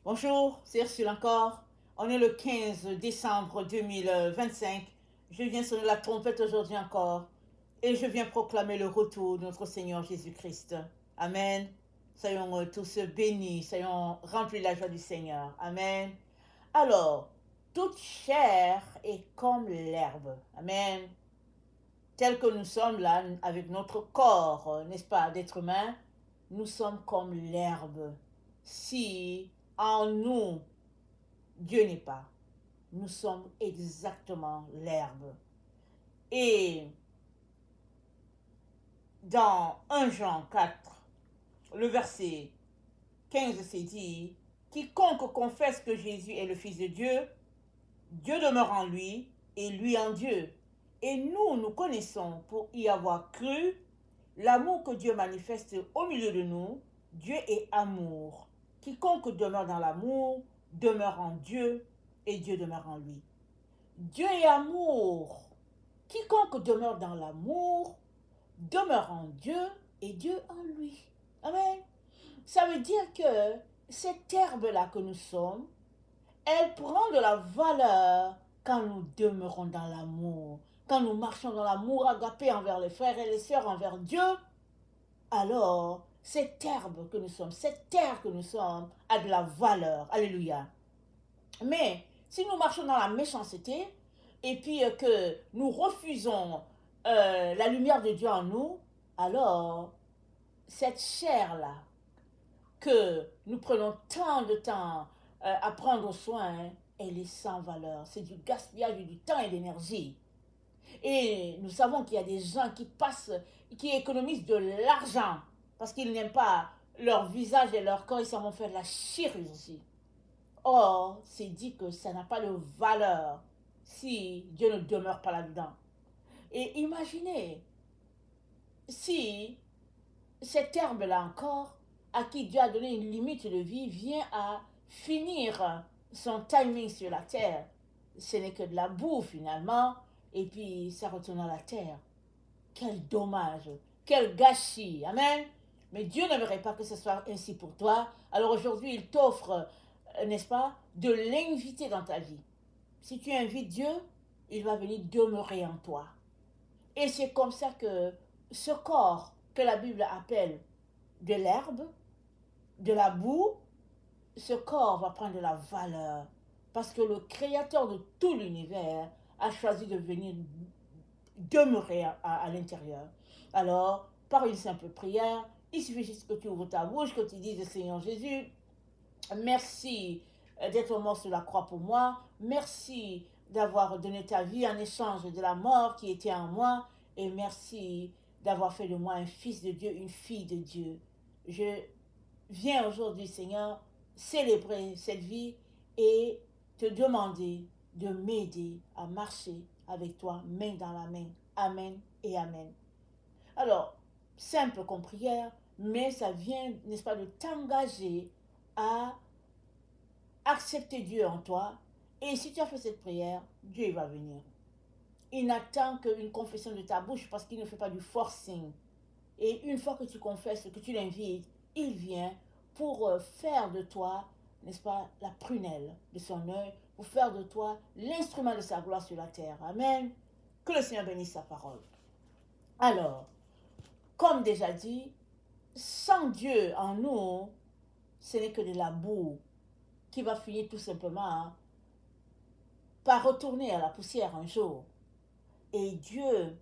Bonjour, c'est Ursule encore. On est le 15 décembre 2025. Je viens sonner la trompette aujourd'hui encore et je viens proclamer le retour de notre Seigneur Jésus-Christ. Amen. Soyons tous bénis, soyons remplis de la joie du Seigneur. Amen. Alors, toute chair est comme l'herbe. Amen. Tel que nous sommes là, avec notre corps, n'est-ce pas, d'être humain, nous sommes comme l'herbe. Si en nous Dieu n'est pas. Nous sommes exactement l'herbe. Et dans 1 Jean 4, le verset 15, c'est dit, quiconque confesse que Jésus est le Fils de Dieu, Dieu demeure en lui et lui en Dieu. Et nous connaissons pour y avoir cru l'amour que Dieu manifeste au milieu de nous. Dieu est amour. Quiconque demeure dans l'amour demeure en Dieu et Dieu demeure en lui. Dieu est amour. Quiconque demeure dans l'amour demeure en Dieu et Dieu en lui. Amen. Ça veut dire que cette herbe-là que nous sommes, elle prend de la valeur quand nous demeurons dans l'amour. Quand nous marchons dans l'amour agapé envers les frères et les sœurs, envers Dieu, alors cette herbe que nous sommes, cette terre que nous sommes, a de la valeur. Alléluia. Mais si nous marchons dans la méchanceté et puis que nous refusons la lumière de Dieu en nous, alors cette chair-là que nous prenons tant de temps à prendre soin, elle est sans valeur. C'est du gaspillage du temps et d'énergie. Et nous savons qu'il y a des gens qui passent, qui économisent de l'argent parce qu'ils n'aiment pas leur visage et leur corps, ils s'en vont faire de la chirurgie. Or, c'est dit que ça n'a pas de valeur si Dieu ne demeure pas là-dedans. Et imaginez si cette herbe-là encore, à qui Dieu a donné une limite de vie, vient à finir son timing sur la terre. Ce n'est que de la boue finalement, et puis ça retourne à la terre. Quel dommage, quel gâchis. Amen. Mais Dieu n'aimerait pas que ce soit ainsi pour toi. Alors aujourd'hui, il t'offre, n'est-ce pas, de l'inviter dans ta vie. Si tu invites Dieu, il va venir demeurer en toi. Et c'est comme ça que ce corps que la Bible appelle de l'herbe, de la boue, ce corps va prendre de la valeur. Parce que le créateur de tout l'univers a choisi de venir demeurer à l'intérieur. Alors, par une simple prière, il suffit juste que tu ouvres ta bouche, que tu dises Seigneur Jésus, merci d'être mort sur la croix pour moi. Merci d'avoir donné ta vie en échange de la mort qui était en moi. Et merci d'avoir fait de moi un fils de Dieu, une fille de Dieu. Je viens aujourd'hui, Seigneur, célébrer cette vie et te demander de m'aider à marcher avec toi, main dans la main. Amen et Amen. Alors, simple comme prière, mais ça vient, n'est-ce pas, de t'engager à accepter Dieu en toi. Et si tu as fait cette prière, Dieu va venir. Il n'attend qu'une confession de ta bouche parce qu'il ne fait pas du forcing. Et une fois que tu confesses, que tu l'invites, il vient pour faire de toi, n'est-ce pas, la prunelle de son œil, pour faire de toi l'instrument de sa gloire sur la terre. Amen. Que le Seigneur bénisse sa parole. Alors, comme déjà dit, sans Dieu en nous, ce n'est que de la boue qui va finir tout simplement par retourner à la poussière un jour. Et Dieu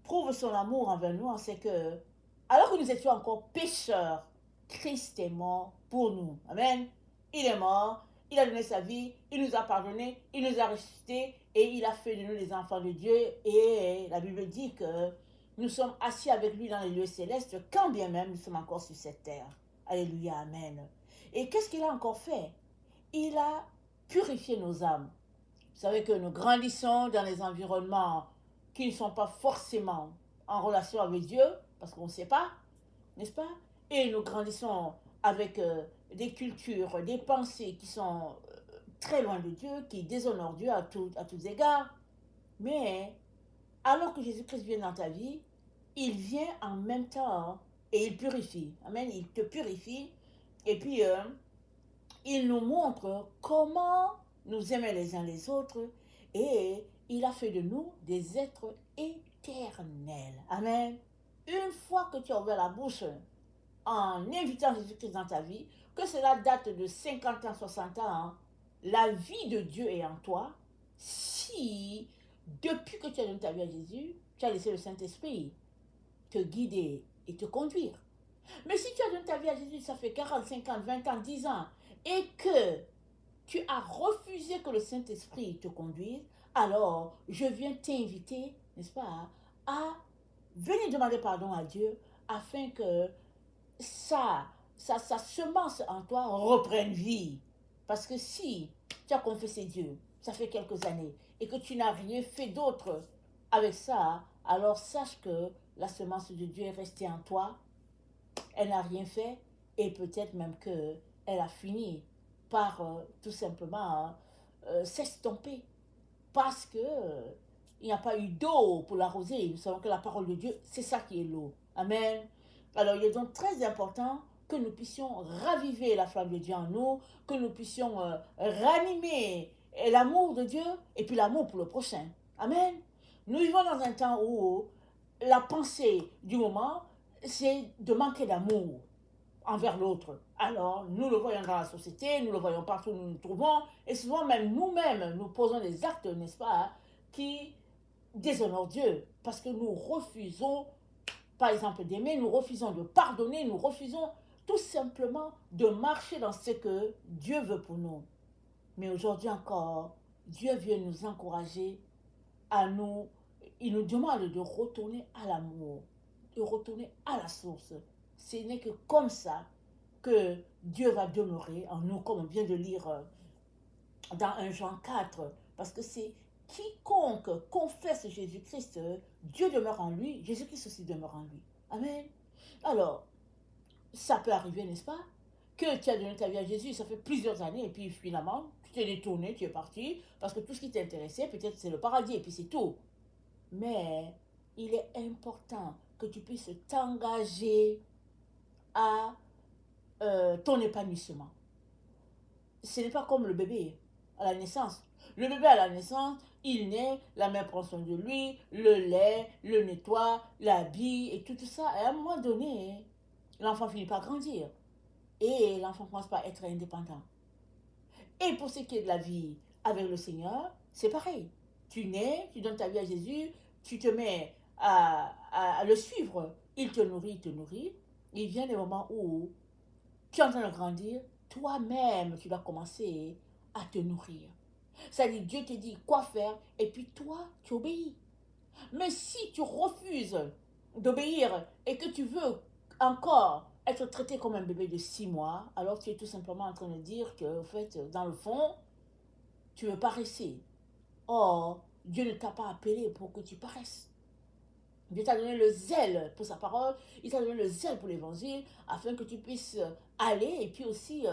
prouve son amour envers nous, c'est que, alors que nous étions encore pécheurs, Christ est mort pour nous. Amen. Il est mort, il a donné sa vie, il nous a pardonné, il nous a ressuscités et il a fait de nous les enfants de Dieu. Et la Bible dit que nous sommes assis avec lui dans les lieux célestes, quand bien même nous sommes encore sur cette terre. Alléluia, amen. Et qu'est-ce qu'il a encore fait? Il a purifié nos âmes. Vous savez que nous grandissons dans des environnements qui ne sont pas forcément en relation avec Dieu, parce qu'on ne sait pas, n'est-ce pas? Et nous grandissons avec des cultures, des pensées qui sont très loin de Dieu, qui déshonorent Dieu à tous égards. Mais alors que Jésus-Christ vient dans ta vie, il vient en même temps et il purifie. Amen. Il te purifie. Et puis, il nous montre comment nous aimer les uns les autres et il a fait de nous des êtres éternels. Amen. Une fois que tu as ouvert la bouche en invitant Jésus-Christ dans ta vie, que cela date de 50 ans, 60 ans, la vie de Dieu est en toi. Si, depuis que tu as donné ta vie à Jésus, tu as laissé le Saint-Esprit te guider et te conduire. Mais si tu as donné ta vie à Jésus, ça fait 40, 50, 20 ans, 10 ans, et que tu as refusé que le Saint-Esprit te conduise, alors je viens t'inviter, n'est-ce pas, à venir demander pardon à Dieu afin que sa semence en toi reprenne vie. Parce que si tu as confessé Dieu, ça fait quelques années, et que tu n'as rien fait d'autre avec ça, alors sache que la semence de Dieu est restée en toi, elle n'a rien fait, et peut-être même qu'elle a fini par tout simplement s'estomper. Parce que il n'y a pas eu d'eau pour l'arroser. Nous savons que la parole de Dieu, c'est ça qui est l'eau. Amen. Alors il est donc très important que nous puissions raviver la flamme de Dieu en nous, que nous puissions ranimer l'amour de Dieu et puis l'amour pour le prochain. Amen. Nous vivons dans un temps où la pensée du moment, c'est de manquer d'amour envers l'autre. Alors, nous le voyons dans la société, nous le voyons partout où nous nous trouvons, et souvent même nous-mêmes, nous posons des actes, n'est-ce pas, qui déshonorent Dieu, parce que nous refusons, par exemple, d'aimer, nous refusons de pardonner, nous refusons tout simplement de marcher dans ce que Dieu veut pour nous. Mais aujourd'hui encore, Dieu vient nous encourager à nous, il nous demande de retourner à l'amour, de retourner à la source. Ce n'est que comme ça que Dieu va demeurer en nous, comme on vient de lire dans 1 Jean 4, parce que c'est quiconque confesse Jésus-Christ, Dieu demeure en lui, Jésus-Christ aussi demeure en lui. Amen. Alors, ça peut arriver, n'est-ce pas, que tu as donné ta vie à Jésus, ça fait plusieurs années, et puis finalement, tu t'es détourné, tu es parti, parce que tout ce qui t'intéressait, peut-être c'est le paradis, et puis c'est tout. Mais il est important que tu puisses t'engager à ton épanouissement. Ce n'est pas comme le bébé à la naissance. Le bébé à la naissance, il naît, la mère prend soin de lui, le lait, le nettoie, l'habille et tout ça. Et à un moment donné, l'enfant finit par grandir. Et l'enfant commence par être indépendant. Et pour ce qui est de la vie avec le Seigneur, c'est pareil. Tu nais, tu donnes ta vie à Jésus, tu te mets à le suivre. Il te nourrit, il te nourrit. Il vient des moments où tu es en train de grandir, toi-même, tu dois commencer à te nourrir. C'est-à-dire, Dieu te dit quoi faire, et puis toi, tu obéis. Mais si tu refuses d'obéir et que tu veux encore être traité comme un bébé de 6 mois, alors tu es tout simplement en train de dire que, en fait, dans le fond, tu veux paresser. Or, Dieu ne t'a pas appelé pour que tu paresses. Dieu t'a donné le zèle pour sa parole, il t'a donné le zèle pour l'évangile, afin que tu puisses aller et puis aussi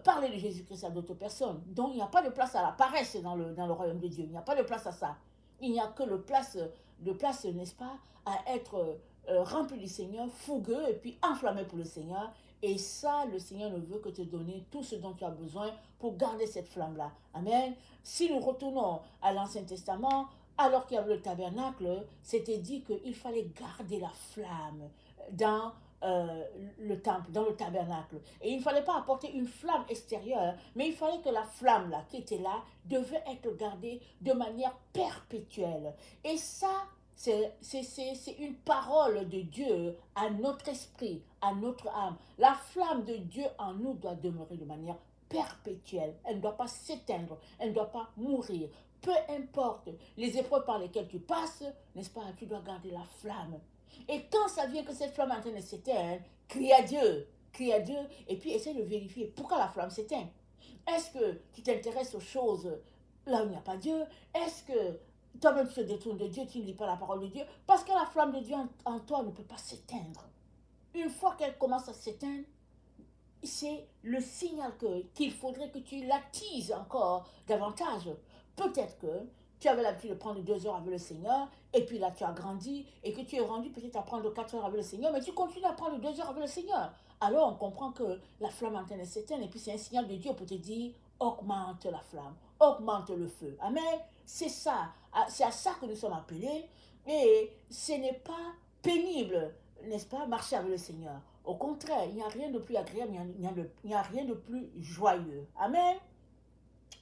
parler de Jésus-Christ à d'autres personnes. Donc il n'y a pas de place à la paresse dans le royaume de Dieu, il n'y a pas de place à ça. Il n'y a que de place, n'est-ce pas, à être rempli du Seigneur, fougueux et puis enflammé pour le Seigneur. Et ça, le Seigneur ne veut que te donner tout ce dont tu as besoin pour garder cette flamme-là. Amen. Si nous retournons à l'Ancien Testament, alors qu'il y avait le tabernacle, c'était dit qu'il fallait garder la flamme dans le temple, dans le tabernacle. Et il ne fallait pas apporter une flamme extérieure, mais il fallait que la flamme là, qui était là, devait être gardée de manière perpétuelle. Et ça, c'est une parole de Dieu à notre esprit, à notre âme. La flamme de Dieu en nous doit demeurer de manière perpétuelle. Elle ne doit pas s'éteindre, elle ne doit pas mourir. Peu importe les épreuves par lesquelles tu passes, n'est-ce pas, tu dois garder la flamme. Et quand ça vient que cette flamme est en train de s'éteindre, crie à Dieu, et puis essaie de vérifier pourquoi la flamme s'éteint. Est-ce que tu t'intéresses aux choses là où il n'y a pas Dieu? Est-ce que toi-même tu te détournes de Dieu, tu ne lis pas la parole de Dieu? Parce que la flamme de Dieu en toi ne peut pas s'éteindre. Une fois qu'elle commence à s'éteindre, c'est le signal qu'il faudrait que tu l'attises encore davantage. Peut-être que tu avais l'habitude de prendre 2 heures avec le Seigneur, et puis là tu as grandi, et que tu es rendu peut-être à prendre 4 heures avec le Seigneur, mais tu continues à prendre 2 heures avec le Seigneur. alors on comprend que la flamme est en train de s'éteindre et puis c'est un signal de Dieu pour te dire augmente la flamme, augmente le feu. Amen. C'est ça, c'est à ça que nous sommes appelés et ce n'est pas pénible, n'est-ce pas, marcher avec le Seigneur. Au contraire, il n'y a rien de plus agréable, il n'y a rien de plus joyeux. Amen.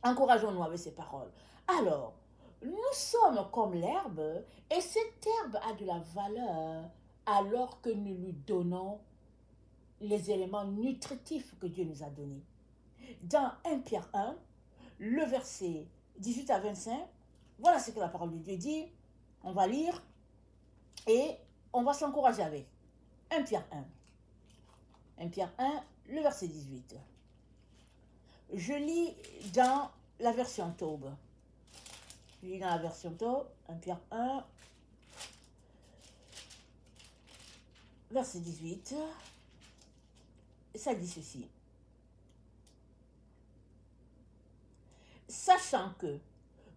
Encourageons-nous avec ces paroles. Alors, nous sommes comme l'herbe et cette herbe a de la valeur alors que nous lui donnons les éléments nutritifs que Dieu nous a donnés. Dans 1 Pierre 1, le verset 18 à 25, voilà ce que la parole de Dieu dit. On va lire et on va s'encourager avec. 1 Pierre 1. 1 Pierre 1, le verset 18. Je lis dans la version Taube. Je lis dans la version Taube, 1 Pierre 1, verset 18. Ça dit ceci. Sachant que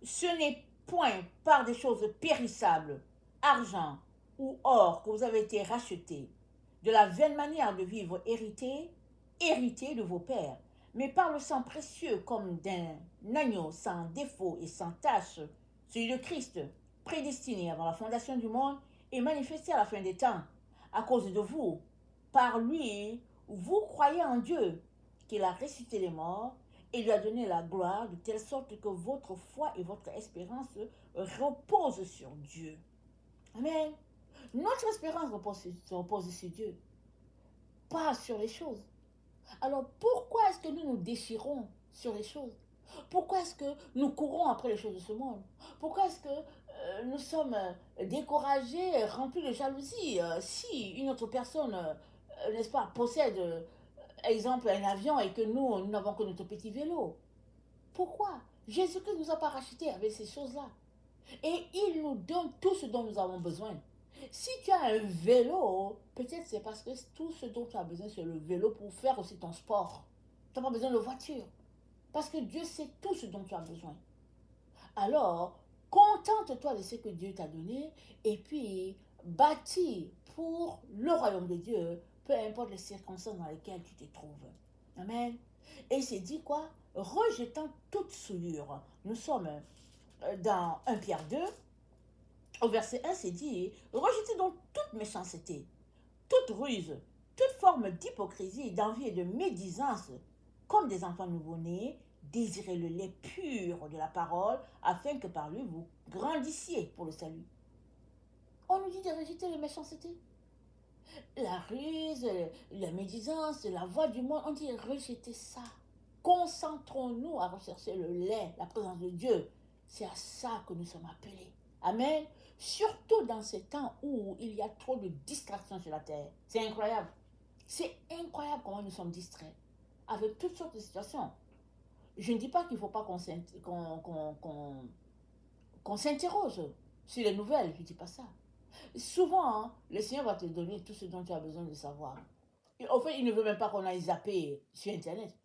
ce n'est point par des choses périssables, argent ou or, que vous avez été rachetés, de la vaine manière de vivre hérité de vos pères, mais par le sang précieux comme d'un agneau sans défaut et sans tache, celui de Christ, prédestiné avant la fondation du monde et manifesté à la fin des temps, à cause de vous. Par lui, vous croyez en Dieu, qu'il a ressuscité les morts et lui a donné la gloire, de telle sorte que votre foi et votre espérance reposent sur Dieu. Amen. Notre espérance repose sur Dieu, pas sur les choses. Alors pourquoi est-ce que nous nous déchirons sur les choses? Pourquoi est-ce que nous courons après les choses de ce monde? Pourquoi est-ce que nous sommes découragés, remplis de jalousie si une autre personne, n'est-ce pas, possède, exemple, un avion et que nous n'avons que notre petit vélo? Pourquoi? Jésus-Christ ne nous a pas rachetés avec ces choses-là. Et il nous donne tout ce dont nous avons besoin. Si tu as un vélo, peut-être c'est parce que tout ce dont tu as besoin, c'est le vélo pour faire aussi ton sport. Tu n'as pas besoin de voiture. Parce que Dieu sait tout ce dont tu as besoin. Alors, contente-toi de ce que Dieu t'a donné et puis bâtis pour le royaume de Dieu, peu importe les circonstances dans lesquelles tu te trouves. Amen. Et il s'est dit quoi? Rejetant toute souillure. Nous sommes dans 1 Pierre 2, au verset 1, c'est dit, rejetez donc toute méchanceté, toute ruse, toute forme d'hypocrisie, d'envie et de médisance, comme des enfants nouveau-nés, désirez le lait pur de la parole, afin que par lui vous grandissiez pour le salut. On nous dit de rejeter les méchancetés. La ruse, la médisance, la voix du monde, on dit de rejeter ça. Concentrons-nous à rechercher le lait, la présence de Dieu. C'est à ça que nous sommes appelés. Amen. Surtout dans ces temps où il y a trop de distractions sur la terre. C'est incroyable. C'est incroyable comment nous sommes distraits avec toutes sortes de situations. Je ne dis pas qu'il ne faut pas qu'on s'interroge sur les nouvelles. Je ne dis pas ça. Souvent, hein, le Seigneur va te donner tout ce dont tu as besoin de savoir. Et en fait, il ne veut même pas qu'on aille zapper sur Internet.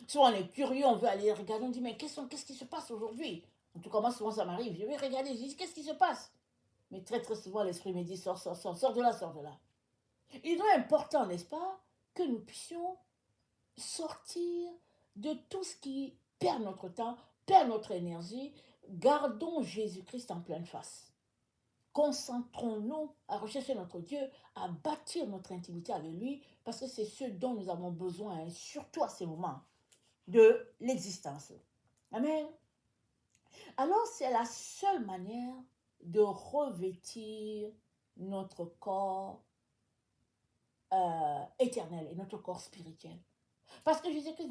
Soit on est curieux, on veut aller regarder, on dit, mais qu'est-ce qui se passe aujourd'hui? En tout cas, moi, souvent, ça m'arrive. Je vais regarder, je dis, qu'est-ce qui se passe? Mais très, très souvent, l'Esprit me dit, sors, sors, sors, sors de là, sors de là. Il est important, n'est-ce pas, que nous puissions sortir de tout ce qui perd notre temps, perd notre énergie. Gardons Jésus-Christ en pleine face. Concentrons-nous à rechercher notre Dieu, à bâtir notre intimité avec lui, parce que c'est ce dont nous avons besoin, surtout à ces moments de l'existence. Amen. Alors, c'est la seule manière de revêtir notre corps éternel et notre corps spirituel. Parce que Jésus-Christ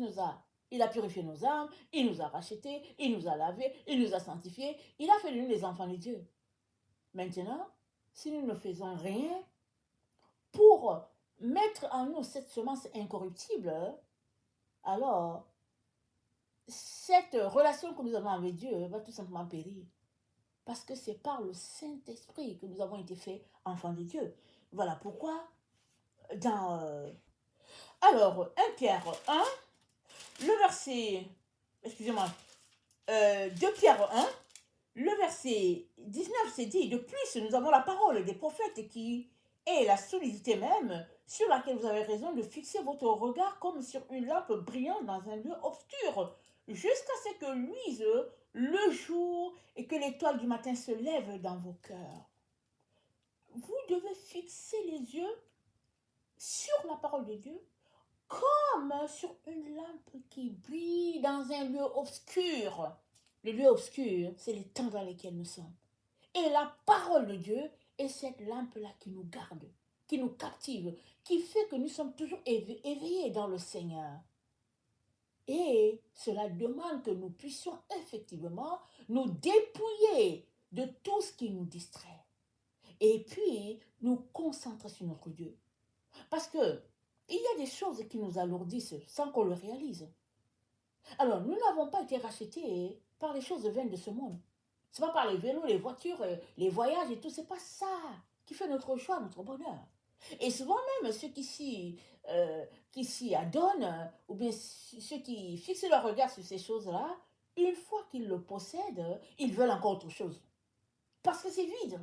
il a purifié nos âmes, il nous a rachetés, il nous a lavés, il nous a sanctifiés, il a fait de nous les enfants de Dieu. Maintenant, si nous ne faisons rien pour mettre en nous cette semence incorruptible, alors cette relation que nous avons avec Dieu va tout simplement périr. Parce que c'est par le Saint-Esprit que nous avons été faits enfants de Dieu. Voilà pourquoi, dans... alors, 1 Pierre 1, le verset... Excusez-moi. 2 Pierre 1, le verset 19, c'est dit, de plus, nous avons la parole des prophètes qui et la solidité même sur laquelle vous avez raison de fixer votre regard comme sur une lampe brillante dans un lieu obscur, jusqu'à ce que luise le jour et que l'étoile du matin se lève dans vos cœurs. Vous devez fixer les yeux sur la parole de Dieu comme sur une lampe qui brille dans un lieu obscur. Le lieu obscur, c'est les temps dans lesquels nous sommes. Et la parole de Dieu est cette lampe-là qui nous garde, qui nous captive, qui fait que nous sommes toujours éveillés dans le Seigneur. Et cela demande que nous puissions effectivement nous dépouiller de tout ce qui nous distrait. Et puis, nous concentrer sur notre Dieu. Parce que il y a des choses qui nous alourdissent sans qu'on le réalise. Alors, nous n'avons pas été rachetés par les choses vaines de ce monde. Ce n'est pas par les vélos, les voitures, les voyages et tout. Ce n'est pas ça qui fait notre joie, notre bonheur. Et souvent même, ceux qui s'y adonnent, ou bien ceux qui fixent leur regard sur ces choses-là, une fois qu'ils le possèdent, ils veulent encore autre chose. Parce que c'est vide.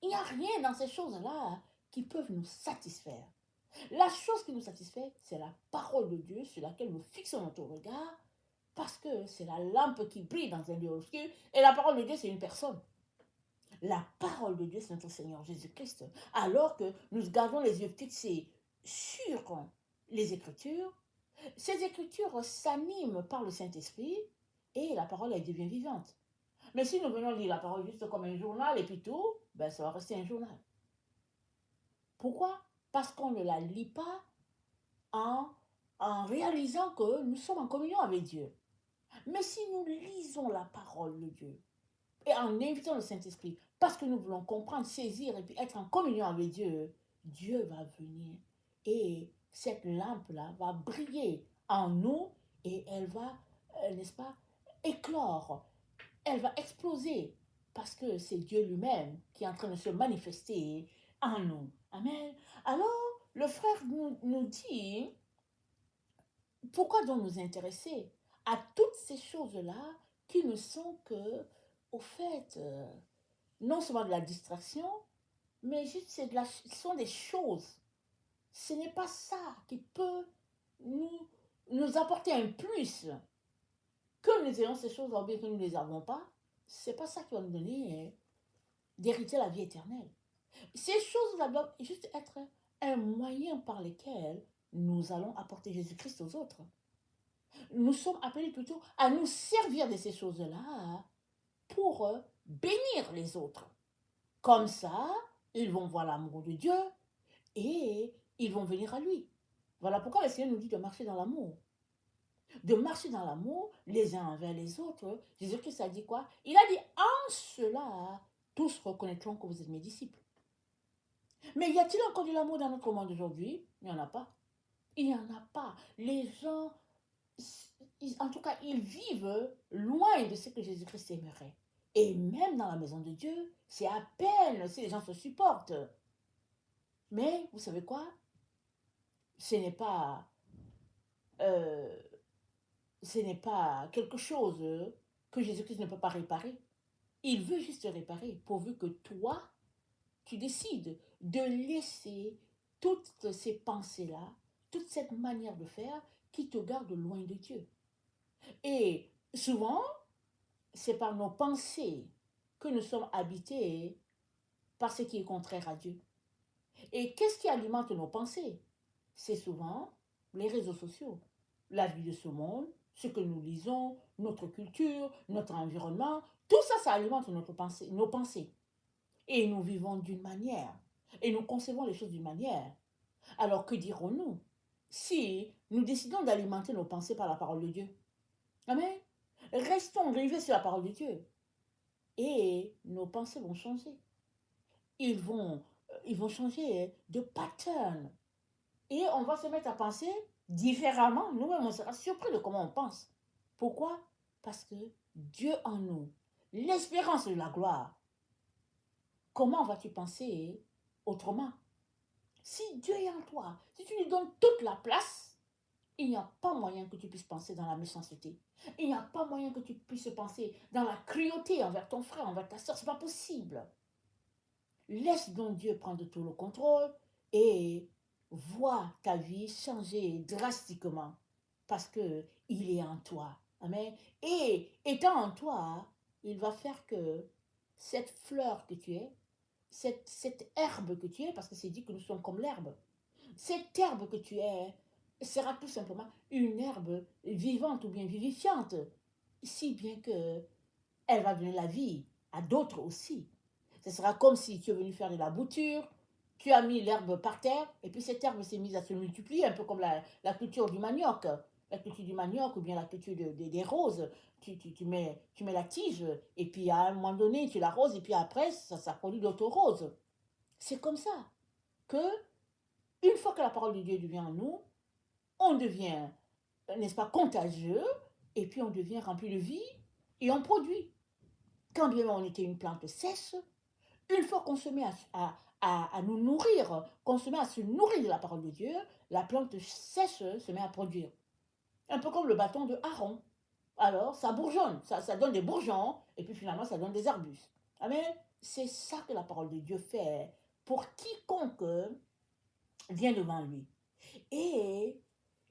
Il n'y a rien dans ces choses-là qui peuvent nous satisfaire. La chose qui nous satisfait, c'est la parole de Dieu sur laquelle nous fixons notre regard, parce que c'est la lampe qui brille dans un lieu obscur, et la parole de Dieu, c'est une personne. La parole de Dieu, c'est notre Seigneur Jésus-Christ. Alors que nous gardons les yeux fixés sur les Écritures, ces Écritures s'animent par le Saint-Esprit, et la parole, elle devient vivante. Mais si nous venons lire la parole juste comme un journal, et puis tout, ben ça va rester un journal. Pourquoi? Parce qu'on ne la lit pas en réalisant que nous sommes en communion avec Dieu. Mais si nous lisons la parole de Dieu et en invitant le Saint-Esprit, parce que nous voulons comprendre, saisir et puis être en communion avec Dieu, Dieu va venir et cette lampe-là va briller en nous et elle va, n'est-ce pas, éclore, elle va exploser parce que c'est Dieu lui-même qui est en train de se manifester en nous. Amen. Alors, le frère nous dit, pourquoi donc nous intéresser à toutes ces choses-là qui ne sont que, au fait, non seulement de la distraction, mais juste ce sont des choses. Ce n'est pas ça qui peut nous apporter un plus. Que nous ayons ces choses, ou bien que nous ne les avons pas, c'est pas ça qui va nous donner d'hériter la vie éternelle. Ces choses-là doivent juste être un moyen par lequel nous allons apporter Jésus-Christ aux autres. Nous sommes appelés plutôt à nous servir de ces choses-là pour bénir les autres. Comme ça, ils vont voir l'amour de Dieu et ils vont venir à lui. Voilà pourquoi le Seigneur nous dit de marcher dans l'amour. De marcher dans l'amour les uns envers les autres. Jésus-Christ a dit quoi? Il a dit, en cela, tous reconnaîtront que vous êtes mes disciples. Mais y a-t-il encore de l'amour dans notre monde aujourd'hui? Il n'y en a pas. Il n'y en a pas. Les gens, en tout cas, ils vivent loin de ce que Jésus-Christ aimerait. Et même dans la maison de Dieu, c'est à peine si les gens se supportent. Mais vous savez quoi? Ce n'est pas quelque chose que Jésus-Christ ne peut pas réparer. Il veut juste réparer pourvu que toi, tu décides de laisser toutes ces pensées-là, toute cette manière de faire qui te garde loin de Dieu. Et souvent, c'est par nos pensées que nous sommes habités par ce qui est contraire à Dieu. Et qu'est-ce qui alimente nos pensées? C'est souvent les réseaux sociaux, la vie de ce monde, ce que nous lisons, notre culture, notre environnement. Tout ça, ça alimente nos pensées. Et nous vivons d'une manière. Et nous concevons les choses d'une manière. Alors que dirons-nous si nous décidons d'alimenter nos pensées par la parole de Dieu? Amen. Restons rivés sur la parole de Dieu. Et nos pensées vont changer. Ils vont changer de pattern. Et on va se mettre à penser différemment. Nous-mêmes, on sera surpris de comment on pense. Pourquoi? Parce que Dieu en nous, l'espérance de la gloire. Comment vas-tu penser autrement? Si Dieu est en toi, si tu lui donnes toute la place, il n'y a pas moyen que tu puisses penser dans la méchanceté. Il n'y a pas moyen que tu puisses penser dans la cruauté envers ton frère, envers ta soeur. Ce n'est pas possible. Laisse donc Dieu prendre tout le contrôle et vois ta vie changer drastiquement parce que il est en toi. Amen. Et étant en toi, il va faire que cette fleur que tu es, cette herbe que tu es, parce que c'est dit que nous sommes comme l'herbe, cette herbe que tu es sera tout simplement une herbe vivante ou bien vivifiante, si bien que elle va donner la vie à d'autres aussi. Ce sera comme si tu es venu faire de la bouture, tu as mis l'herbe par terre, et puis cette herbe s'est mise à se multiplier, un peu comme la culture du manioc. La culture du manioc ou bien la culture des roses. Tu mets la tige, et puis à un moment donné, tu l'arroses, et puis après, ça produit d'autres roses. C'est comme ça que, une fois que la parole de Dieu devient en nous, on devient, n'est-ce pas, contagieux, et puis on devient rempli de vie, et on produit. Quand bien on était une plante sèche, une fois qu'on se met à nous nourrir, qu'on se met à se nourrir de la parole de Dieu, la plante sèche se met à produire. Un peu comme le bâton de Aaron. Alors, ça bourgeonne, ça donne des bourgeons, et puis finalement, ça donne des arbustes. Amen. C'est ça que la parole de Dieu fait pour quiconque vient devant lui. Et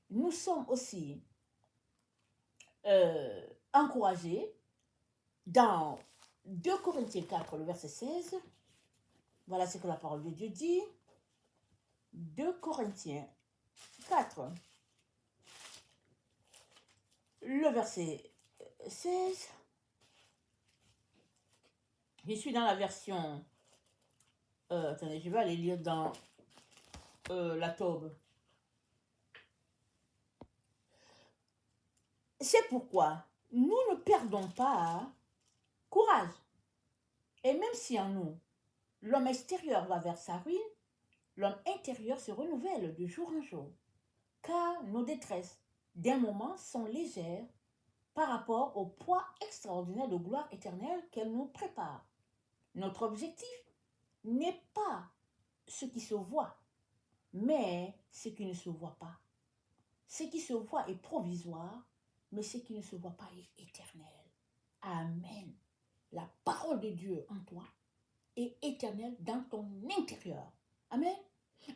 nous sommes aussi encouragés dans 2 Corinthiens 4, le verset 16. Voilà ce que la parole de Dieu dit. 2 Corinthiens 4, le verset 16. Je suis dans la version... attendez, je vais aller lire dans la Taube. C'est pourquoi nous ne perdons pas courage. Et même si en nous, l'homme extérieur va vers sa ruine, l'homme intérieur se renouvelle de jour en jour. Car nos détresses d'un moment sont légères par rapport au poids extraordinaire de gloire éternelle qu'elle nous prépare. Notre objectif n'est pas ce qui se voit, mais ce qui ne se voit pas. Ce qui se voit est provisoire, mais ce qui ne se voit pas est éternel. Amen. La parole de Dieu en toi est éternelle dans ton intérieur. Amen.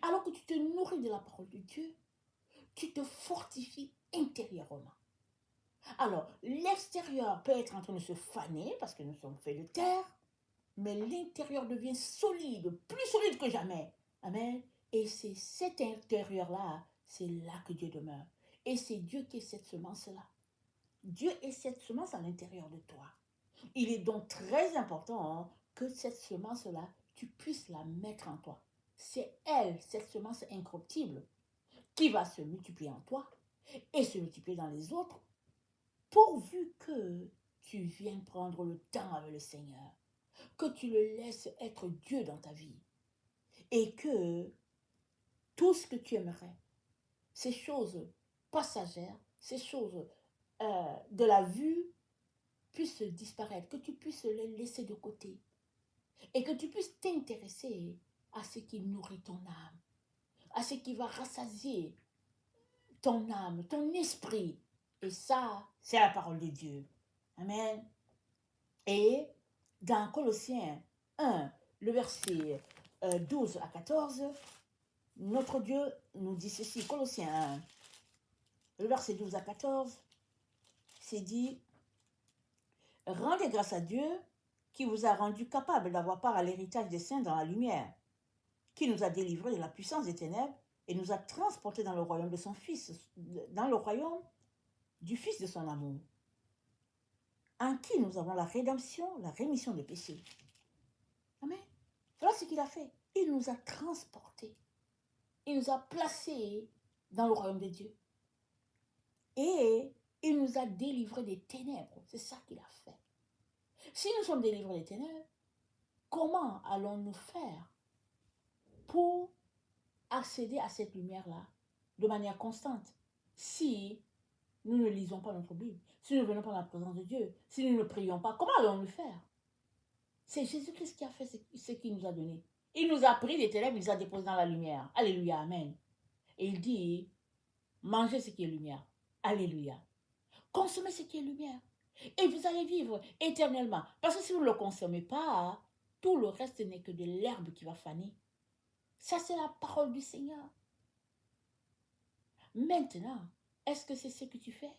Alors que tu te nourris de la parole de Dieu, tu te fortifies intérieurement. Alors, l'extérieur peut être en train de se faner parce que nous sommes faits de terre, mais l'intérieur devient solide, plus solide que jamais. Amen. Et c'est cet intérieur-là, c'est là que Dieu demeure. Et c'est Dieu qui est cette semence-là. Dieu est cette semence à l'intérieur de toi. Il est donc très important que cette semence-là, tu puisses la mettre en toi. C'est elle, cette semence incorruptible, qui va se multiplier en toi et se multiplier dans les autres, pourvu que tu viennes prendre le temps avec le Seigneur, que tu le laisses être Dieu dans ta vie et que tout ce que tu aimerais, ces choses passagères, ces choses de la vue, puissent disparaître, que tu puisses les laisser de côté et que tu puisses t'intéresser à ce qui nourrit ton âme, à ce qui va rassasier ton âme, ton esprit. Et ça, c'est la parole de Dieu. Amen. Et dans Colossiens 1, le verset 12 à 14, notre Dieu nous dit ceci, Colossiens 1, le verset 12 à 14, c'est dit, rendez grâce à Dieu qui vous a rendu capable d'avoir part à l'héritage des saints dans la lumière, qui nous a délivrés de la puissance des ténèbres et nous a transportés dans le royaume de son Fils, dans le royaume du Fils de son amour, en qui nous avons la rédemption, la rémission des péchés. Amen. Voilà ce qu'il a fait. Il nous a transportés. Il nous a placés dans le royaume de Dieu. Et il nous a délivrés des ténèbres. C'est ça qu'il a fait. Si nous sommes délivrés des ténèbres, comment allons-nous faire pour accéder à cette lumière-là de manière constante si nous ne lisons pas notre Bible, si nous ne venons pas dans la présence de Dieu, si nous ne prions pas, comment allons-nous faire? C'est Jésus-Christ qui a fait ce qu'il nous a donné. Il nous a pris des ténèbres, il nous a déposés dans la lumière. Alléluia, amen. Et il dit, mangez ce qui est lumière. Alléluia. Consommez ce qui est lumière. Et vous allez vivre éternellement. Parce que si vous ne le consommez pas, tout le reste n'est que de l'herbe qui va faner. Ça, c'est la parole du Seigneur. Maintenant, est-ce que c'est ce que tu fais?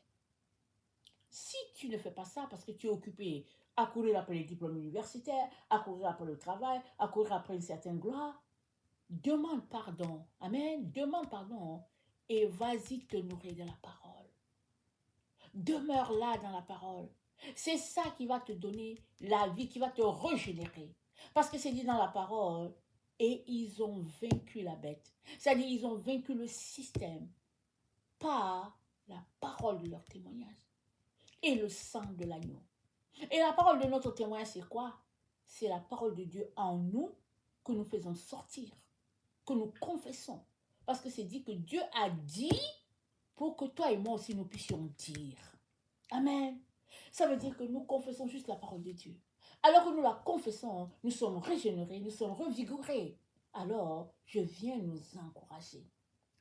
Si tu ne fais pas ça parce que tu es occupé à courir après les diplômes universitaires, à courir après le travail, à courir après une certaine gloire, demande pardon. Amen. Demande pardon et vas-y te nourrir de la parole. Demeure là dans la parole. C'est ça qui va te donner la vie, qui va te régénérer. Parce que c'est dit dans la parole, et ils ont vaincu la bête. C'est-à-dire, ils ont vaincu le système par la parole de leur témoignage et le sang de l'agneau. Et la parole de notre témoignage, c'est quoi? C'est la parole de Dieu en nous que nous faisons sortir, que nous confessons. Parce que c'est dit que Dieu a dit pour que toi et moi aussi nous puissions dire. Amen. Ça veut dire que nous confessons juste la parole de Dieu. Alors que nous la confessons, nous sommes régénérés, nous sommes revigorés. Alors, je viens nous encourager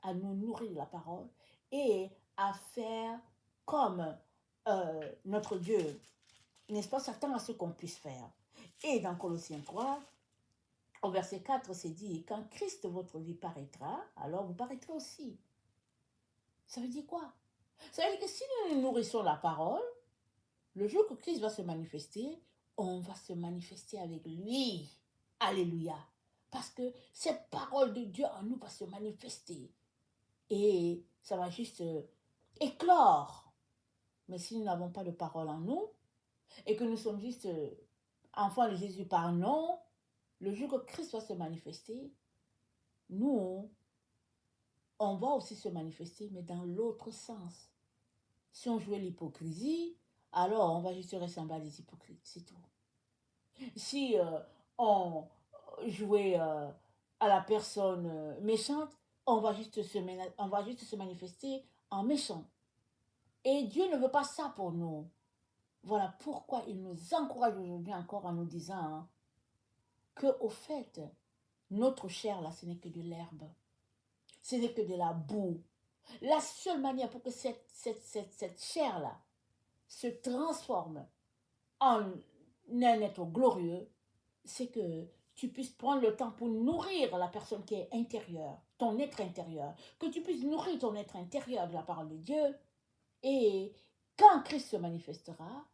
à nous nourrir de la parole et à faire comme notre Dieu, n'est-ce pas, s'attend à ce qu'on puisse faire. Et dans Colossiens 3, au verset 4, c'est dit, quand Christ, votre vie, paraîtra, alors vous paraîtrez aussi. Ça veut dire quoi? Ça veut dire que si nous nourrissons la parole, le jour que Christ va se manifester, on va se manifester avec lui. Alléluia. Parce que cette parole de Dieu en nous va se manifester. Et ça va juste éclore. Mais si nous n'avons pas de parole en nous, et que nous sommes juste enfants de Jésus par nom, le jour que Christ va se manifester, nous, on va aussi se manifester, mais dans l'autre sens. Si on jouait l'hypocrisie, alors on va juste ressembler à des hypocrites, c'est tout. Si on jouait à la personne méchante, on va juste se manifester en méchant. Et Dieu ne veut pas ça pour nous. Voilà pourquoi il nous encourage aujourd'hui encore en nous disant que, au fait, notre chair, là, ce n'est que de l'herbe. Ce n'est que de la boue. La seule manière pour que cette chair-là se transforme en un être glorieux, c'est que tu puisses prendre le temps pour nourrir la personne qui est intérieure, ton être intérieur, que tu puisses nourrir ton être intérieur de la parole de Dieu. Et quand Christ se manifestera,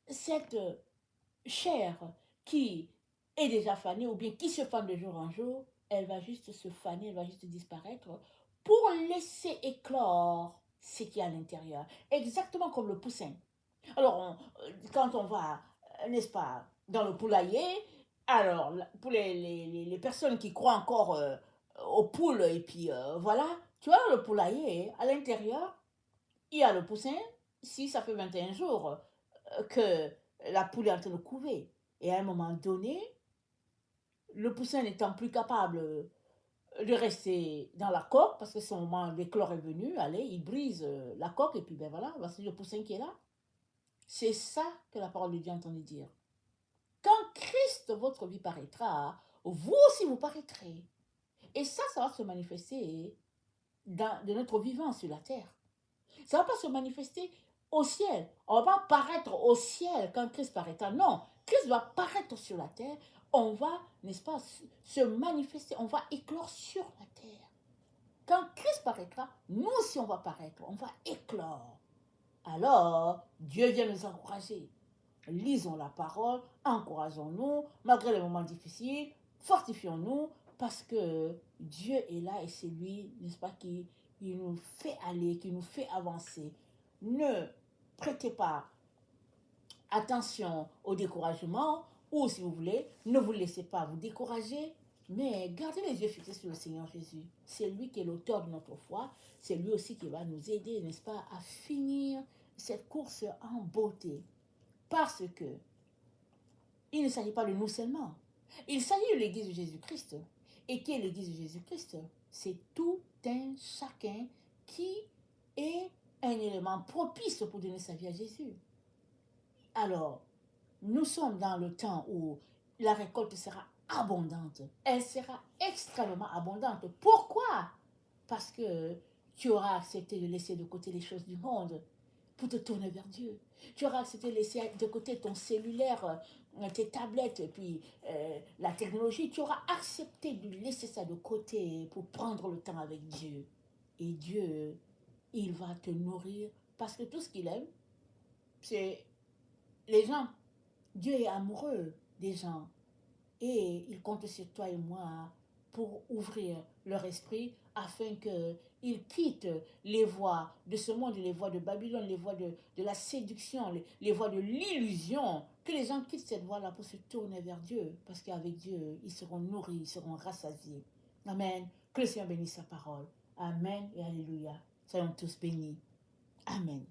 cette chair qui est déjà fanée ou bien qui se fane de jour en jour, elle va juste se faner, elle va juste disparaître pour laisser éclore ce qu'il y a à l'intérieur. Exactement comme le poussin. Alors, quand on va, n'est-ce pas, dans le poulailler, alors, pour les personnes qui croient encore aux poules, et puis voilà, tu vois, le poulailler, à l'intérieur, il y a le poussin, si ça fait 21 jours que la poule est en train de couver. Et à un moment donné, le poussin n'étant plus capable de rester dans la coque, parce que son moment d'éclore est venu, allez, il brise la coque, et puis ben voilà, voici le poussin qui est là. C'est ça que la parole de Dieu entend dire. Quand Christ, votre vie, paraîtra, vous aussi vous paraîtrez. Et ça va se manifester de notre vivant sur la terre. Ça ne va pas se manifester au ciel. On ne va pas paraître au ciel quand Christ paraîtra. Non, Christ va paraître sur la terre. On va, n'est-ce pas, se manifester. On va éclore sur la terre. Quand Christ paraîtra, nous aussi on va paraître. On va éclore. Alors, Dieu vient nous encourager. Lisons la parole, encourageons-nous, malgré les moments difficiles, fortifions-nous, parce que Dieu est là et c'est lui, n'est-ce pas, qui nous fait aller, qui nous fait avancer. Ne prêtez pas attention au découragement, ou si vous voulez, ne vous laissez pas vous décourager, mais gardez les yeux fixés sur le Seigneur Jésus. C'est lui qui est l'auteur de notre foi, c'est lui aussi qui va nous aider, n'est-ce pas, à finir cette course en beauté. Parce que il ne s'agit pas de nous seulement. Il s'agit de l'Église de Jésus-Christ. Et qui est l'Église de Jésus-Christ? C'est tout un chacun qui est un élément propice pour donner sa vie à Jésus. Alors, nous sommes dans le temps où la récolte sera abondante. Elle sera extrêmement abondante. Pourquoi? Parce que tu auras accepté de laisser de côté les choses du monde. pour te tourner vers Dieu. Tu auras accepté de laisser de côté ton cellulaire, tes tablettes, et puis la technologie. Tu auras accepté de laisser ça de côté pour prendre le temps avec Dieu. Et Dieu, il va te nourrir parce que tout ce qu'il aime, c'est les gens. Dieu est amoureux des gens. Et il compte sur toi et moi pour ouvrir leur esprit afin qu'ils quittent les voies de ce monde, les voies de Babylone, les voies de la séduction, les voies de l'illusion. Que les gens quittent cette voie-là pour se tourner vers Dieu. Parce qu'avec Dieu, ils seront nourris, ils seront rassasiés. Amen. Que le Seigneur bénisse sa parole. Amen et Alléluia. Soyons tous bénis. Amen.